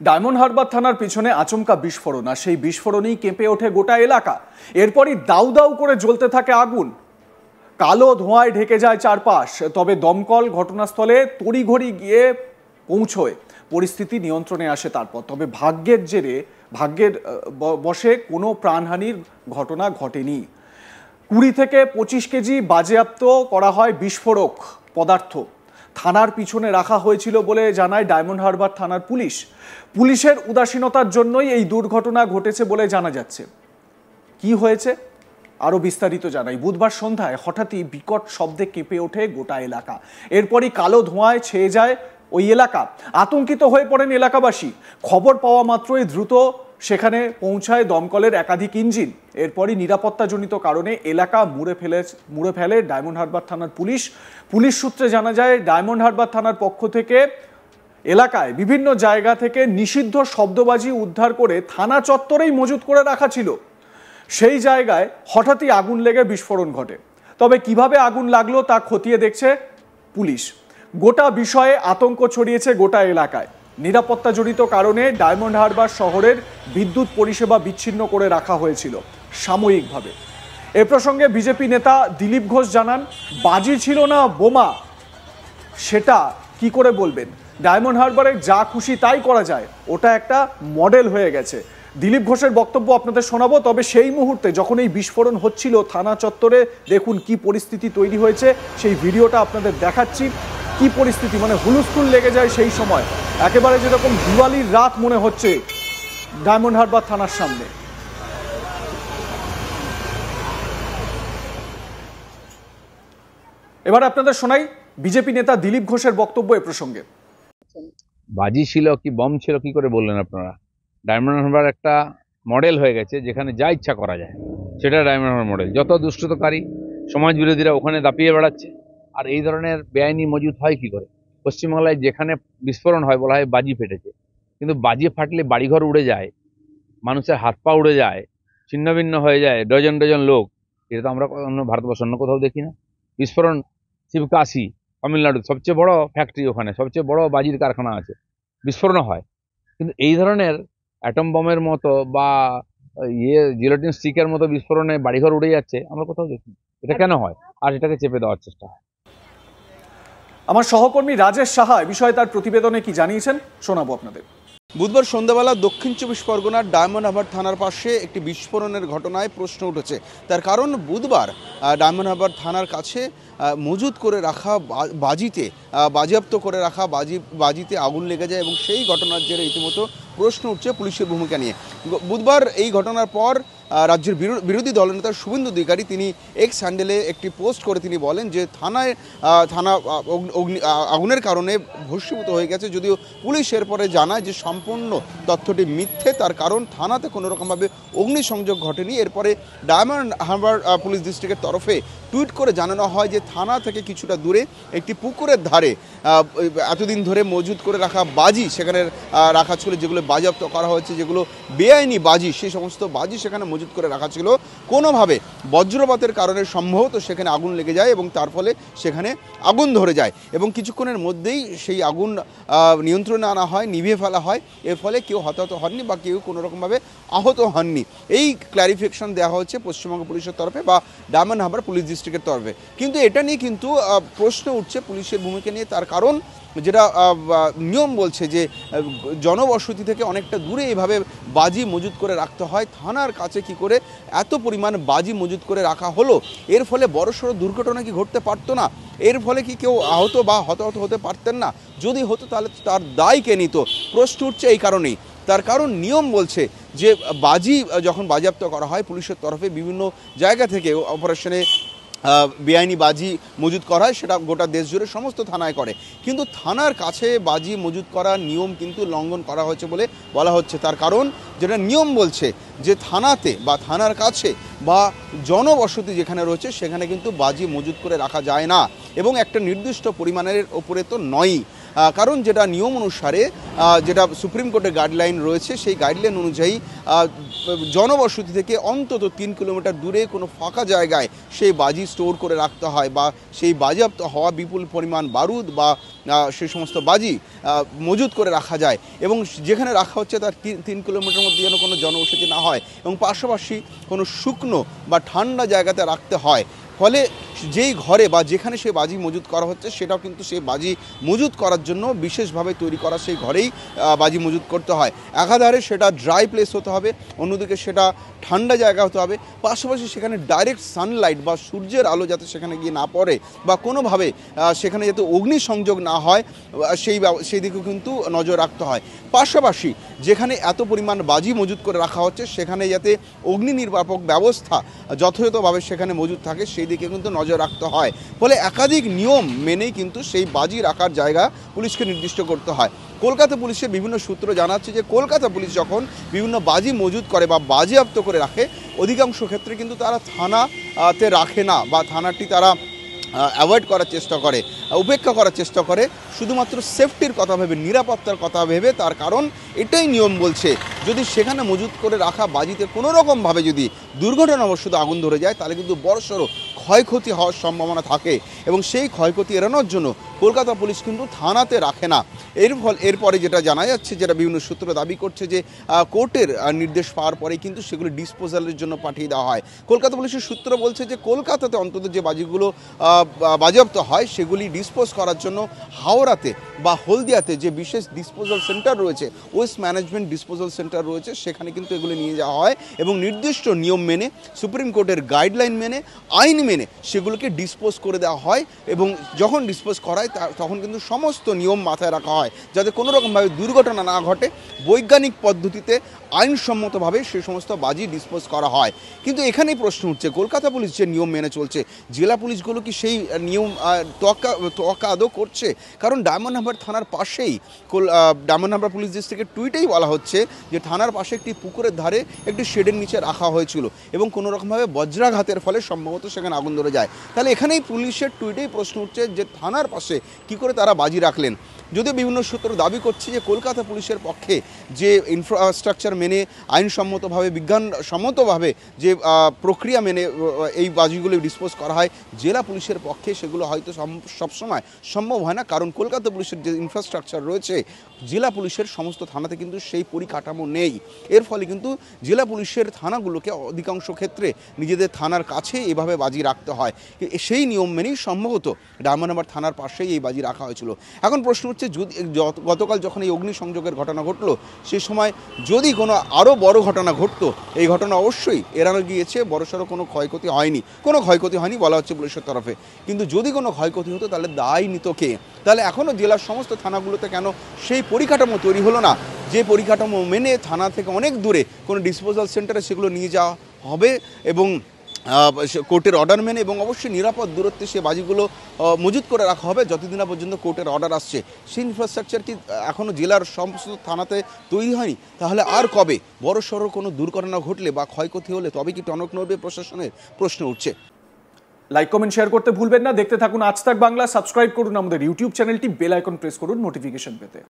Diamond Harbour থানার পিছনে আচমকা বিস্ফোরণ, আর সেই বিস্ফোরণেই কেঁপে ওঠে গোটা এলাকা। এরপরই দাউ দাউ করে জ্বলতে থাকে আগুন, কালো ধোঁয়ায় ঢেকে যায় চারপাশ। তবে দমকল ঘটনাস্থলে তড়িঘড়ি গিয়ে পৌঁছয়, পরিস্থিতি নিয়ন্ত্রণে আসে তারপর। তবে ভাগ্যের বশে কোনো প্রাণহানির ঘটনা ঘটেনি। 20 থেকে 25 কেজি বাজেয়াপ্ত করা হয় বিস্ফোরক পদার্থ। থানার পিছনে রাখা হয়েছিল বলে জানায় ডায়মন্ড হারবার থানার পুলিশের উদাসীনতার জন্যই এই দুর্ঘটনা ঘটেছে বলে জানা যাচ্ছে। কি হয়েছে আরো বিস্তারিত জানাই। বুধবার সন্ধ্যায় হঠাৎই বিকট শব্দে কেঁপে ওঠে গোটা এলাকা। এরপরই কালো ধোঁয়ায় ছেয়ে যায় ওই এলাকা। আতঙ্কিত হয়ে পড়েন এলাকাবাসী। খবর পাওয়া মাত্রই দ্রুত সেখানে পৌঁছায় দমকলের একাধিক ইঞ্জিন। এরপরই নিরাপত্তাজনিত কারণে এলাকা মুড়ে ফেলে ডায়মন্ড হারবার থানার পুলিশ সূত্রে জানা যায়, ডায়মন্ড হারবার থানার পক্ষ থেকে এলাকায় বিভিন্ন জায়গা থেকে নিষিদ্ধ শব্দবাজি উদ্ধার করে থানা চত্বরেই মজুত করে রাখা ছিল। সেই জায়গায় হঠাৎই আগুন লেগে বিস্ফোরণ ঘটে। তবে কিভাবে আগুন লাগলো তা খতিয়ে দেখছে পুলিশ। গোটা বিষয়ে আতঙ্ক ছড়িয়েছে গোটা এলাকায়। নিরাপত্তাজনিত কারণে ডায়মন্ড হারবার শহরের বিদ্যুৎ পরিষেবা বিচ্ছিন্ন করে রাখা হয়েছিল সাময়িকভাবে। এ প্রসঙ্গে বিজেপি নেতা দিলীপ ঘোষ জানান, বাজি ছিল না বোমা, সেটা কি করে বলবেন? ডায়মন্ড হারবারে যা খুশি তাই করা যায়, ওটা একটা মডেল হয়ে গেছে। দিলীপ ঘোষের বক্তব্য আপনাদের শোনাবো। তবে সেই মুহূর্তে যখন এই বিস্ফোরণ হচ্ছিল থানা চত্বরে, দেখুন কি পরিস্থিতি তৈরি হয়েছে, সেই ভিডিওটা আপনাদের দেখাচ্ছি। কি পরিস্থিতি, মানে হুলস্থুল লেগে যায় সেই সময়, একেবারে যেরকম দিওয়ালির রাত মনে হচ্ছে ডায়মন্ড হারবার থানার সামনে। এবার আপনাদের শোনাই বিজেপি নেতা দিলীপ ঘোষের বক্তব্য এ প্রসঙ্গে। বাজি ছিল কি বম ছিল কি করে বললেন আপনারা? ডায়মন্ড হারবার একটা মডেল হয়ে গেছে, যেখানে যা ইচ্ছা করা যায়, সেটা ডায়মন্ড হারবার মডেল। যত দুষ্টতাকারী সমাজ বিরোধীরা ওখানে দাপিয়ে বেড়াচ্ছে। আর এই ধরনের বেআইনি মজুদ হয় কি করে? পশ্চিমবাংলায় যেখানে বিস্ফোরণ হয় বলা হয় বাজি ফেটেছে, কিন্তু বাজি ফাটলে বাড়িঘর উড়ে যায়, মানুষের হাত পা উড়ে যায়, ছিন্নভিন্ন হয়ে যায় ডজন ডজন লোক। এটা তো আমরা অন্য ভারতবর্ষ অন্য কোথাও দেখি না। বিস্ফোরণ শিবকাশি তামিলনাড়ুর সবচেয়ে বড় ফ্যাক্টরি, ওখানে সবচেয়ে বড় বাজির কারখানা আছে, বিস্ফোরণ হয়। কিন্তু এই ধরনের অ্যাটম বমের মতো বা জিলোটিন স্টিকের মতো বিস্ফোরণে বাড়িঘর উড়ে যাচ্ছে আমরা কোথাও দেখি। এটা কেন হয়? আর এটাকে চেপে দেওয়ার চেষ্টা হয়। আমার সহকর্মী রাজেশ সাহা বিষয়ে তার প্রতিবেদনে কি জানিয়েছেন শোনাবো আপনাদের। বুধবার সন্ধ্যাবেলা দক্ষিণ চব্বিশ পরগনার ডায়মন্ড হারবার থানার পাশে একটি বিস্ফোরণের ঘটনায় প্রশ্ন উঠেছে। তার কারণ বুধবার ডায়মন্ড হারবার থানার কাছে মজুত করে রাখা বাজেয়াপ্ত করে রাখা বাজিতে আগুন লেগে যায় এবং সেই ঘটনার জেরে রীতিমতো প্রশ্ন উঠছে পুলিশের ভূমিকা নিয়ে। বুধবার এই ঘটনার পর রাজ্যের বিরোধী দলনেতা শুভেন্দু অধিকারী তিনি এক্স হ্যান্ডেলে একটি পোস্ট করে তিনি বলেন যে থানা আগুনের কারণে ভস্মীভূত হয়ে গেছে, যদিও পুলিশ এরপরে জানায় যে সম্পূর্ণ তথ্যটি মিথ্যে। তার কারণ থানাতে কোনো রকমভাবে অগ্নিসংযোগ ঘটেনি। এরপরে ডায়মন্ড হারবার পুলিশ ডিস্ট্রিক্টের তরফে টুইট করে জানানো হয় যে থানা থেকে কিছুটা দূরে একটি পুকুরের ধারে এতদিন ধরে মজুত করে রাখা বাজি সেখানে রাখা ছিল, যেগুলো বাজেয়াপ্ত করা হয়েছে, যেগুলো বেআইনি বাজি, সেই সমস্ত বাজি সেখানে মজুত করে রাখা ছিল। কোনোভাবে বজ্রপাতের কারণে সম্ভবত সেখানে আগুন লেগে যায় এবং তার ফলে সেখানে আগুন ধরে যায় এবং কিছুক্ষণের মধ্যেই সেই আগুন নিয়ন্ত্রণে আনা হয়, নিভিয়ে ফেলা হয়। এর ফলে কেউ হতাহত হননি বা কেউ কোনোরকমভাবে আহত হননি। এই ক্ল্যারিফিকেশন দেওয়া হচ্ছে পশ্চিমবঙ্গ পুলিশের তরফে বা ডায়মন্ড হারবার পুলিশ ডিস্ট্রিক্টের তরফে। কিন্তু এটা নিয়ে কিন্তু প্রশ্ন উঠছে পুলিশের ভূমিকা নিয়ে। তার কারণ যেটা নিয়ম বলছে যে জনবসতি থেকে অনেকটা দূরে এইভাবে বাজি মজুত করে রাখতে হয়, থানার কাছে কি করে এত পরিমাণ বাজি মজুত করে রাখা হলো? এর ফলে বড়সড় দুর্ঘটনা কি ঘটতে পারতো না? এর ফলে কি কেউ আহত বা হতাহত হতে পারতেন না? যদি হতো তাহলে তার দায় কে নিত? প্রশ্ন উঠছে এই কারণেই। তার কারণ নিয়ম বলছে যে বাজি যখন বাজেয়াপ্ত করা হয় পুলিশের তরফে বিভিন্ন জায়গা থেকে অপারেশনে বেআইনি বাজি মজুত করা হয়, সেটা গোটা দেশ জুড়ে সমস্ত থানায় করে। কিন্তু থানার কাছে বাজি মজুত করার নিয়ম কিন্তু লঙ্ঘন করা হয়েছে বলে বলা হচ্ছে। তার কারণ যেটা নিয়ম বলছে যে থানাতে বা থানার কাছে বা জনবসতি যেখানে রয়েছে সেখানে কিন্তু বাজি মজুত করে রাখা যায় না এবং একটা নির্দিষ্ট পরিমাণের ওপরে তো নয়ই। কারণ যেটা নিয়ম অনুসারে যেটা সুপ্রিম কোর্টের গাইডলাইন রয়েছে, সেই গাইডলাইন অনুযায়ী জনবসতি থেকে অন্তত 3 কিলোমিটার দূরে কোনো ফাঁকা জায়গায় সেই বাজি স্টোর করে রাখতে হয়, বা সেই বাজেয়াপ্ত হওয়া বিপুল পরিমাণ বারুদ বা সেই সমস্ত বাজি মজুত করে রাখা যায়, এবং যেখানে রাখা হচ্ছে তার 3 কিলোমিটার মধ্যে যেন কোনো জনবসতি না হয়, এবং পাশাপাশি কোনো শুকনো বা ঠান্ডা জায়গাতে রাখতে হয়। ফলে যেই ঘরে বা যেখানে সেই বাজি মজুত করা হচ্ছে, সেটাও কিন্তু সেই বাজি মজুত করার জন্য বিশেষভাবে তৈরি করা সেই ঘরেই বাজি মজুত করতে হয়। একাধারে সেটা ড্রাই প্লেস হতে হবে, অন্যদিকে সেটা ঠান্ডা জায়গা হতে হবে, পাশাপাশি সেখানে ডাইরেক্ট সানলাইট বা সূর্যের আলো যাতে সেখানে গিয়ে না পড়ে, বা কোনোভাবে সেখানে যাতে অগ্নিসংযোগ না হয় সেই দিকেও কিন্তু নজর রাখতে হয়। পাশাপাশি যেখানে এত পরিমাণ বাজি মজুত করে রাখা হচ্ছে, সেখানে যাতে অগ্নি নির্বাপক ব্যবস্থা যথাযথভাবে সেখানে মজুদ থাকে, সেই দিকে কিন্তু নজর রাখতে হয়। ফলে একাধিক নিয়ম মেনেই কিন্তু সেই বাজি রাখার জায়গা পুলিশকে নির্দিষ্ট করতে হয়। কলকাতা পুলিশের বিভিন্ন সূত্র জানাচ্ছে যে কলকাতা পুলিশ যখন বিভিন্ন বাজি মজুত করে বা বাজেয়াপ্ত করে রাখে, অধিকাংশ ক্ষেত্রে কিন্তু তারা থানাতে রাখে না, বা থানাটি তারা অ্যাভয়েড করার চেষ্টা করে, উপেক্ষা করার চেষ্টা করে, শুধুমাত্র সেফটির কথা ভেবে, নিরাপত্তার কথা ভেবে। তার কারণ এটাই নিয়ম বলছে, যদি সেখানে মজুত করে রাখা বাজিতে কোনো রকমভাবে যদি দুর্ঘটনাবশত আগুন ধরে যায়, তাহলে কিন্তু বড়সড় ক্ষয়ক্ষতি হওয়ার সম্ভাবনা থাকে, এবং সেই ক্ষয়ক্ষতি এড়ানোর জন্য কলকাতা পুলিশ কিন্তু থানাতে রাখে না। এরপরে যেটা জানা যাচ্ছে, যেটা বিভিন্ন সূত্র দাবি করছে, যে কোর্টের নির্দেশ পাওয়ার পরেই কিন্তু সেগুলো ডিসপোজালের জন্য পাঠিয়ে দেওয়া হয়। কলকাতা পুলিশের সূত্র বলছে যে কলকাতাতে অন্তত যে বাজিগুলো বাজেয়াপ্ত হয়, সেগুলি ডিসপোজ করার জন্য হাওড়াতে বা হলদিয়াতে যে বিশেষ ডিসপোজাল সেন্টার রয়েছে, ওয়েস্ট ম্যানেজমেন্ট ডিসপোজাল সেন্টার রয়েছে, সেখানে কিন্তু এগুলো নিয়ে যাওয়া হয়, এবং নির্দিষ্ট নিয়ম মেনে, সুপ্রিম কোর্টের গাইডলাইন মেনে, আইন মেনে সেগুলোকে ডিসপোজ করে দেওয়া হয়। এবং যখন ডিসপোজ করায় তখন কিন্তু সমস্ত নিয়ম মাথায় রাখা হয়, যাতে কোনো রকমভাবে দুর্ঘটনা না ঘটে, বৈজ্ঞানিক পদ্ধতিতে আইনসম্মতভাবে সে সমস্ত বাজি ডিসপোজ করা হয়। কিন্তু এখানেই প্রশ্ন উঠছে, কলকাতা পুলিশ যে নিয়ম মেনে চলছে, জেলা পুলিশগুলো কি সেই নিয়ম তোয়াক্কা আদৌ করছে? কারণ ডায়মন্ড হারবার থানার পাশেই ডায়মন্ড হারবার পুলিশ ডিস্ট্রিক্টের টুইটেই বলা হচ্ছে যে থানার পাশে একটি পুকুরের ধারে একটি শেডের নিচে রাখা হয়েছিল, এবং কোনো রকমভাবে বজ্রাঘাতের ফলে সম্ভবত সেখানে আগুন ধরে যায়। তাহলে এখানেই পুলিশের টুইটেই প্রশ্ন উঠছে যে থানার পাশে কী করে তারা বাজি রাখলেন। যদিও বিভিন্ন সূত্র দাবি করছে যে কলকাতা পুলিশের পক্ষে যে ইনফ্রাস্ট্রাকচার মেনে, আইনসম্মতভাবে, বিজ্ঞানসম্মতভাবে যে প্রক্রিয়া মেনে এই বাজিগুলো ডিসপোজ করা হয়, জেলা পুলিশের পক্ষে সেগুলো হয়তো সবসময় সম্ভব হয় না। কারণ কলকাতা পুলিশের যে ইনফ্রাস্ট্রাকচার রয়েছে, জেলা পুলিশের সমস্ত থানাতে কিন্তু সেই পরিকাঠামো নেই। এর ফলে কিন্তু জেলা পুলিশের থানাগুলোকে অধিকাংশ ক্ষেত্রে নিজেদের থানার কাছে এভাবে বাজি রাখতে হয়। সেই নিয়ম মেনেই সম্ভবত ডায়মন্ড হারবার থানার পাশেই এই বাজি রাখা হয়েছিল। এখন প্রশ্ন হচ্ছে, গতকাল যখন এই অগ্নিসংযোগের ঘটনা ঘটলো, সে সময় যদি কোনো আরও বড় ঘটনা ঘটতো, এই ঘটনা অবশ্যই এড়ানো গিয়েছে, বড়সড় কোনো ক্ষয়ক্ষতি হয়নি বলা হচ্ছে পুলিশের তরফে। কিন্তু যদি কোনো ক্ষয়ক্ষতি হতো, তাহলে দায় নিত কে? তাহলে এখনও জেলার সমস্ত থানাগুলোতে কেন সেই পরিকাঠামো তৈরি হলো না, যে পরিকাঠামো মেনে থানা থেকে অনেক দূরে কোনো ডিসপোজাল সেন্টারে সেগুলো নিয়ে যাওয়া হবে, এবং কোর্টের অর্ডার মেনে, এবং অবশ্যই নিরাপদ দূরত্বে সে বাজিগুলো মজুত করে রাখা হবে যতদিন না পর্যন্ত কোর্টের অর্ডার আসছে। সেই ইনফ্রাস্ট্রাকচার কি এখনও জেলার সমস্ত থানাতে তৈরি হয়নি? তাহলে আর কবে বড়সড় কোনো দুর্ঘটনা ঘটলে বা ক্ষয়ক্ষতি হলে তবে কি টনক নড়বে প্রশাসনের? প্রশ্ন উঠছে। লাইক, কমেন্ট, শেয়ার করতে ভুলবেন না। দেখতে থাকুন আজ তাক বাংলা। সাবস্ক্রাইব করুন আমাদের ইউটিউব চ্যানেলটি, বেল আইকন প্রেস করুন নোটিফিকেশন পেতে।